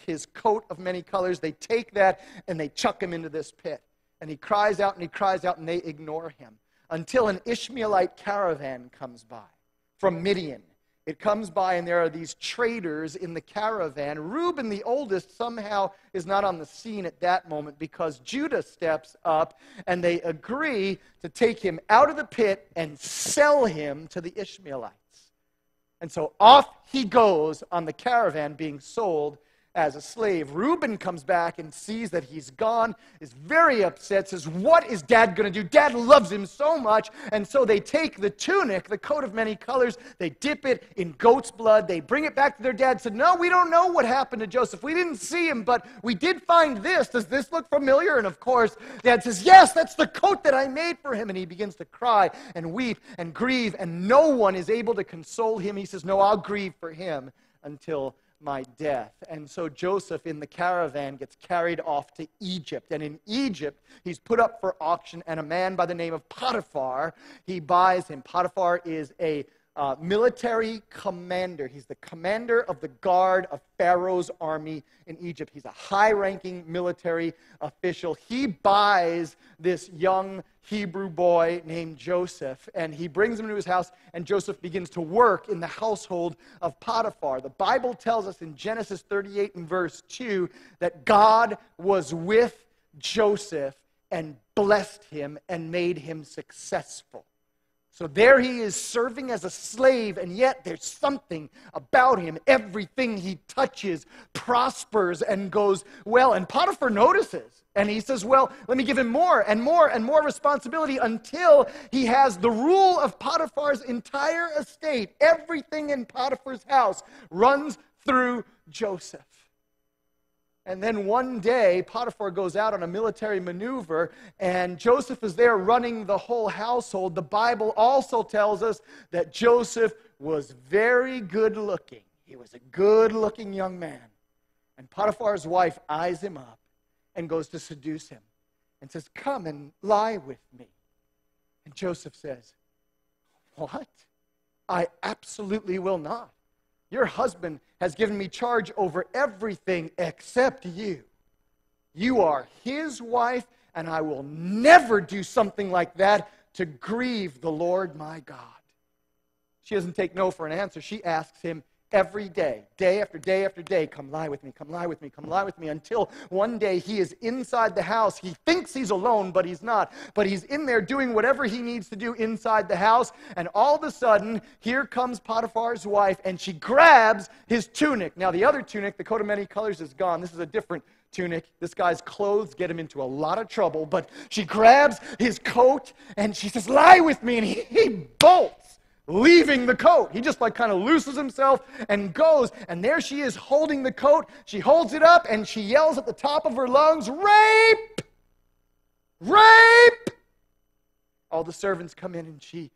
his coat of many colors. They take that and they chuck him into this pit. And he cries out and he cries out, and they ignore him until an Ishmaelite caravan comes by from Midian. It comes by, and there are these traders in the caravan. Reuben, the oldest, somehow is not on the scene at that moment because Judah steps up, and they agree to take him out of the pit and sell him to the Ishmaelites. And so off he goes on the caravan being sold as a slave. Reuben comes back and sees that he's gone, is very upset, says, what is Dad going to do? Dad loves him so much. And so they take the tunic, the coat of many colors, they dip it in goat's blood, they bring it back to their dad, said, no, we don't know what happened to Joseph. We didn't see him, but we did find this. Does this look familiar? And of course, Dad says, yes, that's the coat that I made for him. And he begins to cry and weep and grieve, and no one is able to console him. He says, no, I'll grieve for him until my death. And so Joseph in the caravan gets carried off to Egypt. And in Egypt, he's put up for auction, and a man by the name of Potiphar, he buys him. Potiphar is a military commander. He's the commander of the guard of Pharaoh's army in Egypt. He's a high-ranking military official. He buys this young Hebrew boy named Joseph, and he brings him to his house, and Joseph begins to work in the household of Potiphar. The Bible tells us in Genesis 38 and verse 2 that God was with Joseph and blessed him and made him successful. So there he is serving as a slave, and yet there's something about him. Everything he touches prospers and goes well. And Potiphar notices, and he says, well, let me give him more and more and more responsibility until he has the rule of Potiphar's entire estate. Everything in Potiphar's house runs through Joseph. And then one day, Potiphar goes out on a military maneuver, and Joseph is there running the whole household. The Bible also tells us that Joseph was very good looking. He was a good looking young man. And Potiphar's wife eyes him up and goes to seduce him and says, come and lie with me. And Joseph says, what? I absolutely will not. Your husband has given me charge over everything except you. You are his wife, and I will never do something like that to grieve the Lord my God. She doesn't take no for an answer. She asks him every day, day after day after day, come lie with me, come lie with me, come lie with me, until one day he is inside the house. He thinks he's alone, but he's not. But he's in there doing whatever he needs to do inside the house, and all of a sudden, here comes Potiphar's wife, and she grabs his tunic. Now, the other tunic, the coat of many colors, is gone. This is a different tunic. This guy's clothes get him into a lot of trouble, but she grabs his coat, and she says, lie with me, and he bolts, leaving the coat. He just kind of looses himself and goes, and there she is holding the coat. She holds it up and she yells at the top of her lungs, rape! Rape! All the servants come in, and she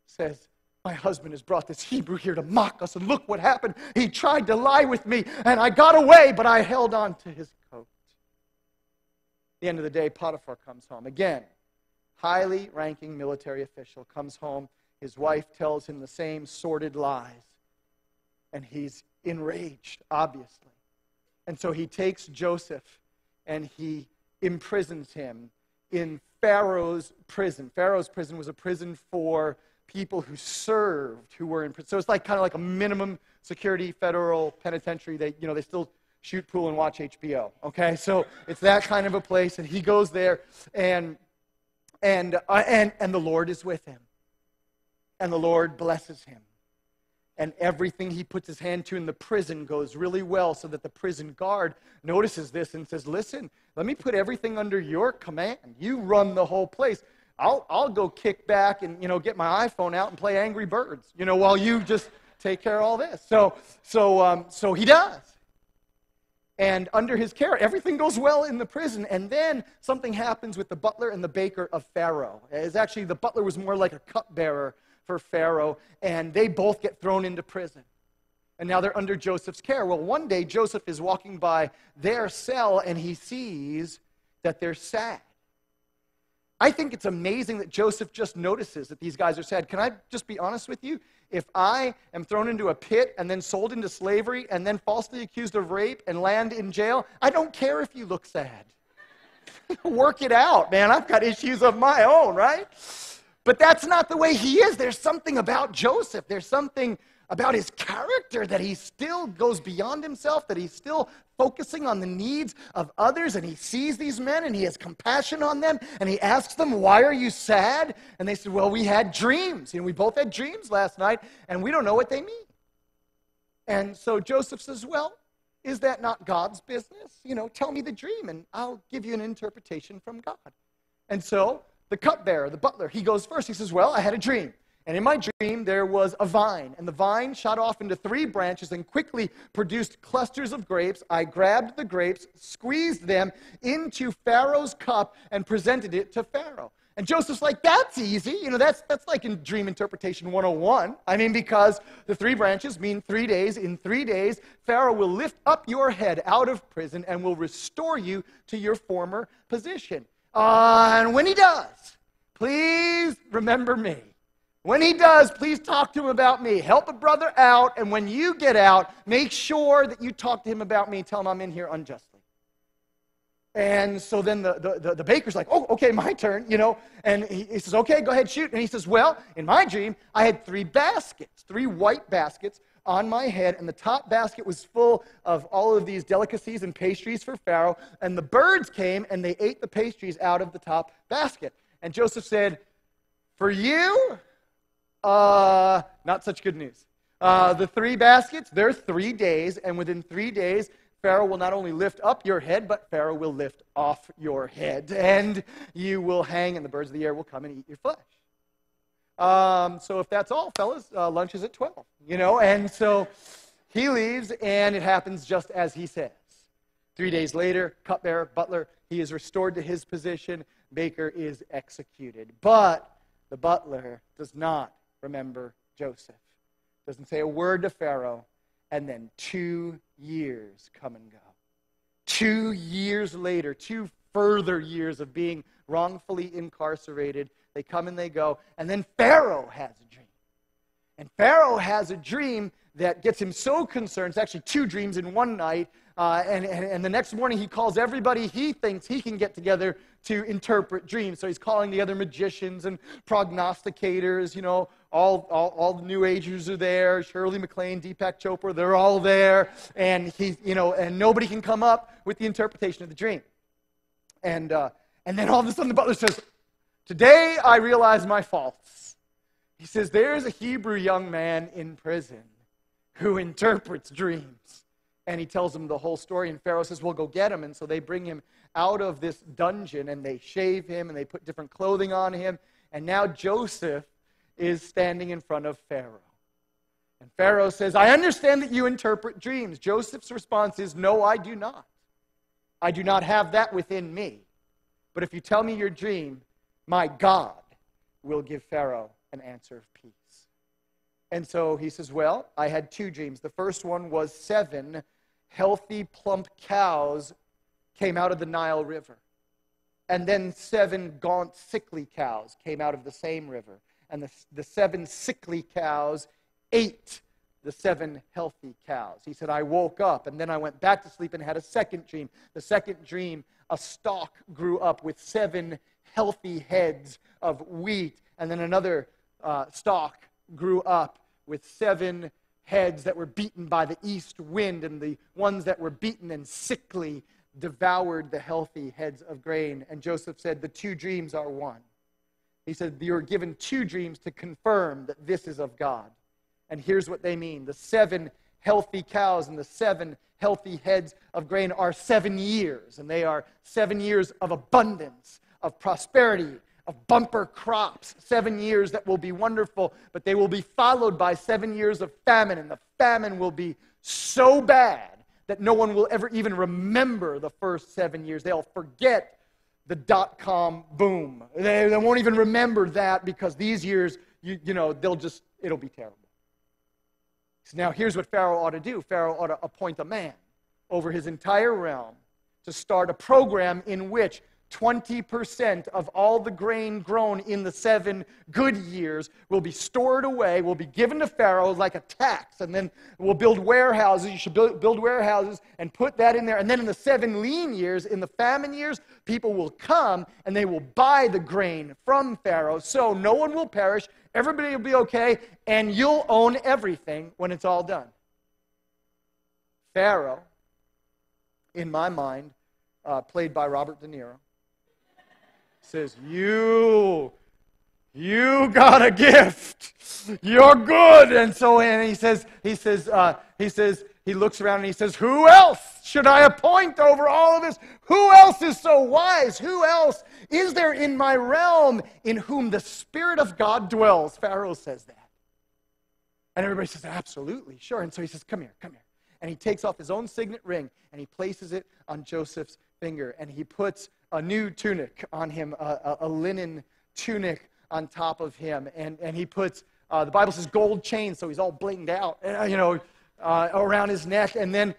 says, my husband has brought this Hebrew here to mock us, and look what happened. He tried to lie with me, and I got away, but I held on to his coat. At the end of the day, Potiphar comes home. Again, highly ranking military official comes home. His wife tells him the same sordid lies, and he's enraged, obviously. And so he takes Joseph, and he imprisons him in Pharaoh's prison. Pharaoh's prison was a prison for people who served, who were in prison. So it's kind of like a minimum security federal penitentiary. They still shoot pool and watch HBO, okay? So it's that kind of a place, and he goes there, and the Lord is with him. And the Lord blesses him. And everything he puts his hand to in the prison goes really well, so that the prison guard notices this and says, listen, let me put everything under your command. You run the whole place. I'll go kick back and, get my iPhone out and play Angry Birds, while you just take care of all this. So he does. And under his care, everything goes well in the prison. And then something happens with the butler and the baker of Pharaoh. It's actually, the butler was more like a cupbearer for Pharaoh, and they both get thrown into prison. And now they're under Joseph's care. Well, one day Joseph is walking by their cell, and he sees that they're sad. I think it's amazing that Joseph just notices that these guys are sad. Can I just be honest with you? If I am thrown into a pit and then sold into slavery and then falsely accused of rape and land in jail, I don't care if you look sad. Work it out, man. I've got issues of my own, right? But that's not the way he is. There's something about Joseph. There's something about his character that he still goes beyond himself, that he's still focusing on the needs of others, and he sees these men and he has compassion on them, and he asks them, why are you sad? And they said, well, we had dreams. We both had dreams last night, and we don't know what they mean. And so Joseph says, well, is that not God's business? Tell me the dream, and I'll give you an interpretation from God. And so the cupbearer, the butler, he goes first. He says, well, I had a dream. And in my dream, there was a vine, and the vine shot off into 3 branches and quickly produced clusters of grapes. I grabbed the grapes, squeezed them into Pharaoh's cup, and presented it to Pharaoh. And Joseph's like, that's easy. That's like in Dream Interpretation 101. Because the 3 branches mean 3 days. In 3 days, Pharaoh will lift up your head out of prison and will restore you to your former position. And when he does, please remember me. When he does, please talk to him about me. Help a brother out, and when you get out, make sure that you talk to him about me. Tell him I'm in here unjustly. And so then the baker's like, oh, okay, my turn, And he says, okay, go ahead, shoot. And he says, well, in my dream, I had 3 baskets, 3 white baskets on my head, and the top basket was full of all of these delicacies and pastries for Pharaoh, and the birds came, and they ate the pastries out of the top basket. And Joseph said, for you... not such good news. The 3 baskets, they're 3 days, and within 3 days, Pharaoh will not only lift up your head, but Pharaoh will lift off your head, and you will hang, and the birds of the air will come and eat your flesh. So if that's all, fellas, lunch is at 12, and so he leaves, and it happens just as he says. 3 days later, cupbearer, butler, he is restored to his position, baker is executed. But the butler does not remember Joseph. Doesn't say a word to Pharaoh, and then 2 years come and go. 2 years later, 2 further years of being wrongfully incarcerated, they come and they go, and then Pharaoh has a dream. And Pharaoh has a dream that gets him so concerned. It's actually 2 dreams in one night, and the next morning he calls everybody he thinks he can get together to interpret dreams. So he's calling the other magicians and prognosticators, all the New Agers are there. Shirley MacLaine, Deepak Chopra, they're all there. And and nobody can come up with the interpretation of the dream. And then all of a sudden the butler says, today I realize my faults. He says, there's a Hebrew young man in prison who interprets dreams. And he tells him the whole story, and Pharaoh says, well, go get him. And so they bring him out of this dungeon, and they shave him, and they put different clothing on him. And now Joseph is standing in front of Pharaoh. And Pharaoh says, I understand that you interpret dreams. Joseph's response is, no, I do not. I do not have that within me. But if you tell me your dream, my God will give Pharaoh an answer of peace. And so he says, well, I had 2 dreams. The first one was 7 healthy, plump cows came out of the Nile River. And then 7 gaunt, sickly cows came out of the same river. And the 7 sickly cows ate the 7 healthy cows. He said, I woke up, and then I went back to sleep and had a second dream. The second dream, a stalk grew up with 7 healthy heads of wheat. And then another stalk grew up with 7 heads that were beaten by the east wind, and the ones that were beaten and sickly devoured the healthy heads of grain. And Joseph said, the 2 dreams are one. He said, you're given 2 dreams to confirm that this is of God. And here's what they mean. The 7 healthy cows and the 7 healthy heads of grain are 7 years, and they are 7 years of abundance, of prosperity, of bumper crops, 7 years that will be wonderful, but they will be followed by 7 years of famine, and the famine will be so bad that no one will ever even remember the first 7 years. They'll forget the dot-com boom. They won't even remember that, because these years, it'll be terrible. So now here's what Pharaoh ought to do. Pharaoh ought to appoint a man over his entire realm to start a program in which 20% of all the grain grown in the 7 good years will be stored away, will be given to Pharaoh like a tax, and then we'll build warehouses. You should build warehouses and put that in there. And then in the 7 lean years, in the famine years, people will come and they will buy the grain from Pharaoh. So no one will perish, everybody will be okay, and you'll own everything when it's all done. Pharaoh, in my mind, played by Robert De Niro, says, you got a gift. You're good. And he looks around and he says, who else should I appoint over all of this? Who else is so wise? Who else is there in my realm in whom the Spirit of God dwells? Pharaoh says that. And everybody says, absolutely, sure. And so he says, come here. And he takes off his own signet ring and he places it on Joseph's finger. And he puts a new tunic on him, a linen tunic on top of him. And he puts, the Bible says gold chains, so he's all blinged out, around his neck. And then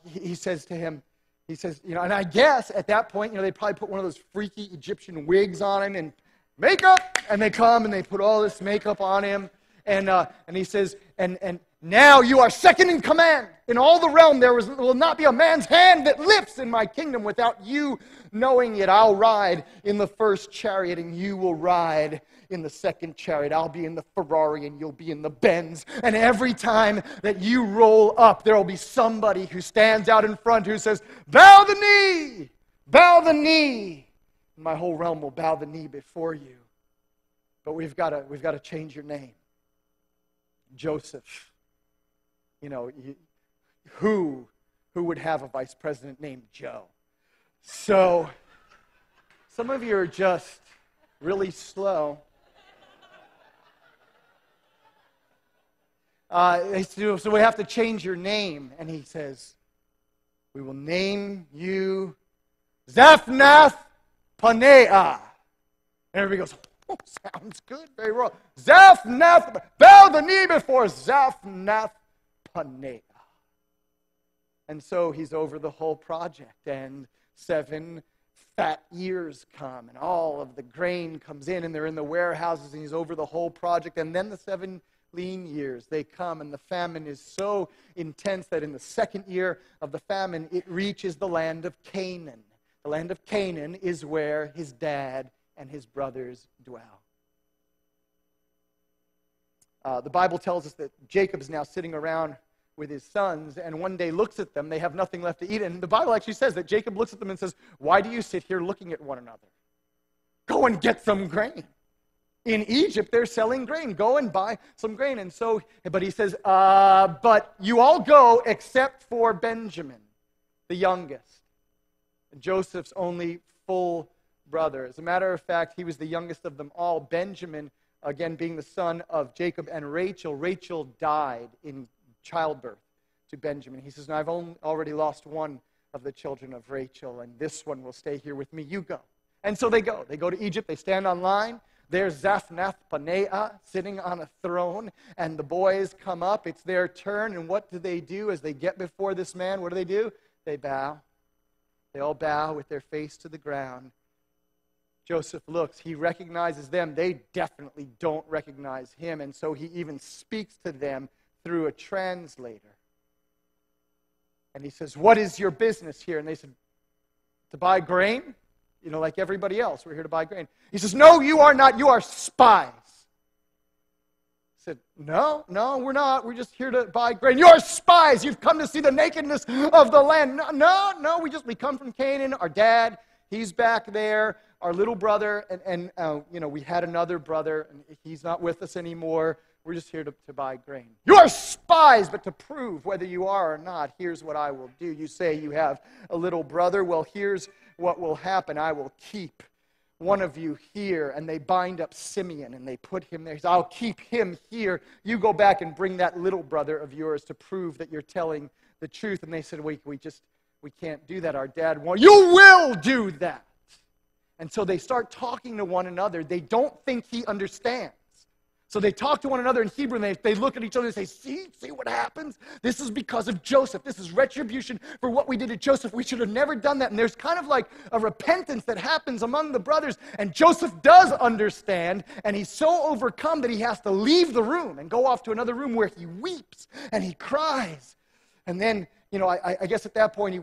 he says to him, and I guess at that point, they probably put one of those freaky Egyptian wigs on him and makeup. And they come and they put all this makeup on him. And he says, and now you are second in command. In all the realm there will not be a man's hand that lifts in my kingdom without you knowing it. I'll ride in the first chariot and you will ride in the second chariot. I'll be in the Ferrari and you'll be in the Benz. And every time that you roll up, there will be somebody who stands out in front who says, bow the knee, bow the knee. And my whole realm will bow the knee before you. But we've got to change your name. Joseph. Who would have a vice president named Joe? So, some of you are just really slow. So we have to change your name. And he says, we will name you Zaphnath Paneah. And everybody goes, oh, sounds good, very well. Zaphnath, bow the knee before Zaphnath Paneah. And so he's over the whole project, and 7 fat years come, and all of the grain comes in, and they're in the warehouses, and he's over the whole project. And then the 7 lean years, they come, and the famine is so intense that in the 2nd year of the famine, it reaches the land of Canaan. The land of Canaan is where his dad and his brothers dwell. The Bible tells us that Jacob's now sitting around with his sons, and one day looks at them. They have nothing left to eat. And the Bible actually says that Jacob looks at them and says, why do you sit here looking at one another? Go and get some grain. In Egypt, they're selling grain. Go and buy some grain. And so, but he says, but you all go except for Benjamin, the youngest, Joseph's only full brother. As a matter of fact, he was the youngest of them all. Benjamin, again, being the son of Jacob and Rachel. Rachel died in childbirth to Benjamin. He says, now I've already lost one of the children of Rachel, and this one will stay here with me. You go. And so they go. They go to Egypt. They stand on line. There's Zaphnath Paneah sitting on a throne, and the boys come up. It's their turn, and what do they do as they get before this man? What do? They bow. They all bow with their face to the ground. Joseph looks. He recognizes them. They definitely don't recognize him, and so he even speaks to them through a translator. And he says, what is your business here? And they said, to buy grain? Like everybody else, we're here to buy grain. He says, no, you are not. You are spies. He said, no, we're not. We're just here to buy grain. You're spies. You've come to see the nakedness of the land. No, we come from Canaan. Our dad, he's back there. Our little brother, and we had another brother, and he's not with us anymore. We're just here to buy grain. You are spies, but to prove whether you are or not, here's what I will do. You say you have a little brother. Well, here's what will happen. I will keep one of you here. And they bind up Simeon, and they put him there. He says, I'll keep him here. You go back and bring that little brother of yours to prove that you're telling the truth. And they said, we can't do that. Our dad won't. You will do that. And so they start talking to one another. They don't think he understands. So they talk to one another in Hebrew, and they look at each other and say, see what happens? This is because of Joseph. This is retribution for what we did to Joseph. We should have never done that. And there's kind of like a repentance that happens among the brothers. And Joseph does understand, and he's so overcome that he has to leave the room and go off to another room where he weeps and he cries. And then, I guess at that point he